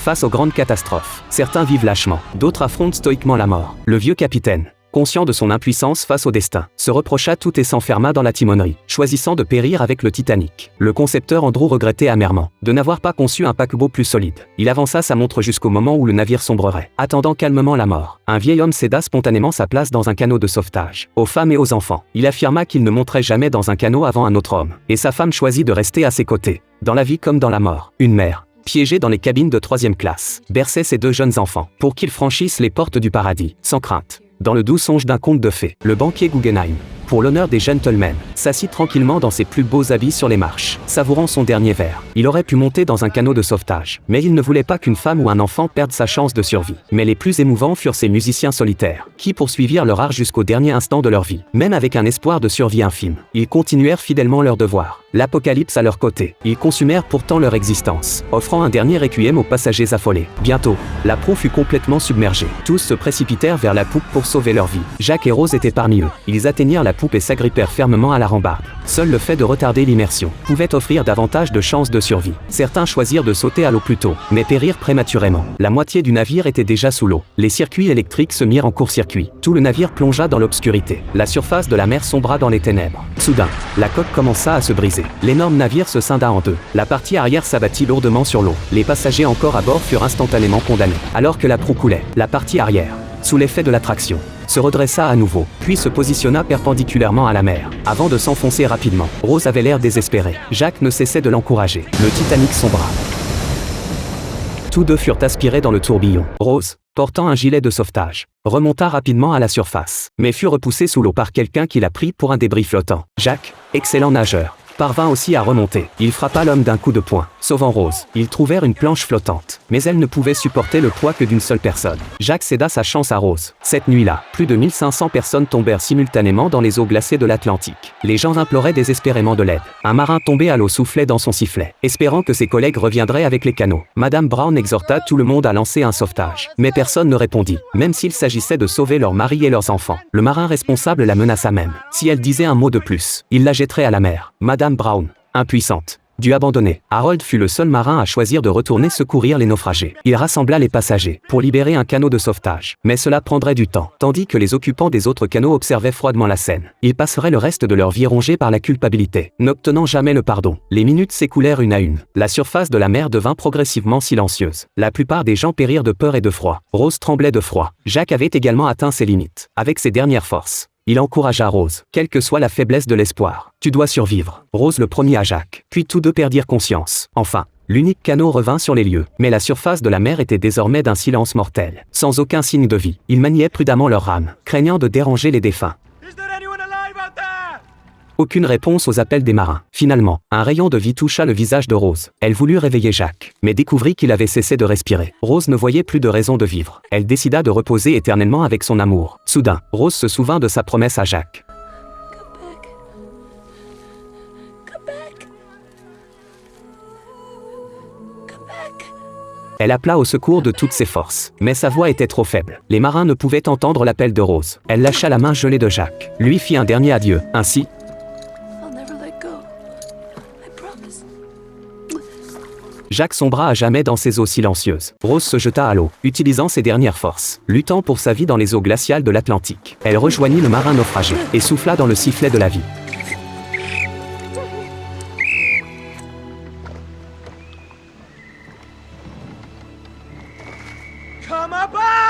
face aux grandes catastrophes. Certains vivent lâchement, d'autres affrontent stoïquement la mort. Le vieux capitaine, conscient de son impuissance face au destin, se reprocha tout et s'enferma dans la timonerie, choisissant de périr avec le Titanic. Le concepteur Andrew regrettait amèrement de n'avoir pas conçu un paquebot plus solide. Il avança sa montre jusqu'au moment où le navire sombrerait, attendant calmement la mort. Un vieil homme céda spontanément sa place dans un canot de sauvetage. Aux femmes et aux enfants, il affirma qu'il ne monterait jamais dans un canot avant un autre homme. Et sa femme choisit de rester à ses côtés, dans la vie comme dans la mort. Une mère, piégée dans les cabines de 3e classe, berçait ses 2 jeunes enfants, pour qu'ils franchissent les portes du paradis, sans crainte. Dans le doux songe d'un conte de fées, le banquier Guggenheim, pour l'honneur des gentlemen, s'assit tranquillement dans ses plus beaux habits sur les marches, savourant son dernier verre. Il aurait pu monter dans un canot de sauvetage, mais il ne voulait pas qu'une femme ou un enfant perde sa chance de survie. Mais les plus émouvants furent ces musiciens solitaires, qui poursuivirent leur art jusqu'au dernier instant de leur vie, même avec un espoir de survie infime. Ils continuèrent fidèlement leur devoir, l'apocalypse à leur côté. Ils consumèrent pourtant leur existence, offrant un dernier requiem aux passagers affolés. Bientôt, la proue fut complètement submergée. Tous se précipitèrent vers la poupe pour sauver leur vie. Jacques et Rose étaient parmi eux. Ils atteignirent la poupe et s'agrippèrent fermement à la rambarde. Seul le fait de retarder l'immersion pouvait offrir davantage de chances de survie. Certains choisirent de sauter à l'eau plus tôt, mais périrent prématurément. La moitié du navire était déjà sous l'eau. Les circuits électriques se mirent en court-circuit. Tout le navire plongea dans l'obscurité. La surface de la mer sombra dans les ténèbres. Soudain, la coque commença à se briser. L'énorme navire se scinda en 2. La partie arrière s'abattit lourdement sur l'eau. Les passagers encore à bord furent instantanément condamnés. Alors que la proue coulait, la partie arrière, sous l'effet de l'attraction, se redressa à nouveau, puis se positionna perpendiculairement à la mer, avant de s'enfoncer rapidement. Rose avait l'air désespéré. Jacques ne cessait de l'encourager. Le Titanic sombra. Tous 2 furent aspirés dans le tourbillon. Rose, portant un gilet de sauvetage, remonta rapidement à la surface, mais fut repoussée sous l'eau par quelqu'un qui la prit pour un débris flottant. Jacques, excellent nageur, parvint aussi à remonter. Il frappa l'homme d'un coup de poing, sauvant Rose. Ils trouvèrent une planche flottante, mais elle ne pouvait supporter le poids que d'une seule personne. Jacques céda sa chance à Rose. Cette nuit-là, plus de 1500 personnes tombèrent simultanément dans les eaux glacées de l'Atlantique. Les gens imploraient désespérément de l'aide. Un marin tombé à l'eau soufflait dans son sifflet, espérant que ses collègues reviendraient avec les canots. Madame Brown exhorta tout le monde à lancer un sauvetage, mais personne ne répondit, même s'il s'agissait de sauver leurs maris et leurs enfants. Le marin responsable la menaça même. Si elle disait un mot de plus, il la jetterait à la mer. Madame Brown, impuissante, dut abandonner. Harold fut le seul marin à choisir de retourner secourir les naufragés. Il rassembla les passagers pour libérer un canot de sauvetage. Mais cela prendrait du temps, tandis que les occupants des autres canots observaient froidement la scène. Ils passeraient le reste de leur vie rongés par la culpabilité, n'obtenant jamais le pardon. Les minutes s'écoulèrent une à une. La surface de la mer devint progressivement silencieuse. La plupart des gens périrent de peur et de froid. Rose tremblait de froid. Jacques avait également atteint ses limites. Avec ses dernières forces, il encouragea Rose, quelle que soit la faiblesse de l'espoir. Tu dois survivre. Rose le promit à Jacques. Puis tous 2 perdirent conscience. Enfin, l'unique canot revint sur les lieux. Mais la surface de la mer était désormais d'un silence mortel, sans aucun signe de vie. Ils maniaient prudemment leurs rames, craignant de déranger les défunts. Aucune réponse aux appels des marins. Finalement, un rayon de vie toucha le visage de Rose. Elle voulut réveiller Jacques, mais découvrit qu'il avait cessé de respirer. Rose ne voyait plus de raison de vivre. Elle décida de reposer éternellement avec son amour. Soudain, Rose se souvint de sa promesse à Jacques. Elle appela au secours de toutes ses forces, mais sa voix était trop faible. Les marins ne pouvaient entendre l'appel de Rose. Elle lâcha la main gelée de Jacques, lui fit un dernier adieu. Ainsi, Jacques sombra à jamais dans ces eaux silencieuses. Rose se jeta à l'eau, utilisant ses dernières forces, luttant pour sa vie dans les eaux glaciales de l'Atlantique. Elle rejoignit le marin naufragé et souffla dans le sifflet de la vie. Come aboard!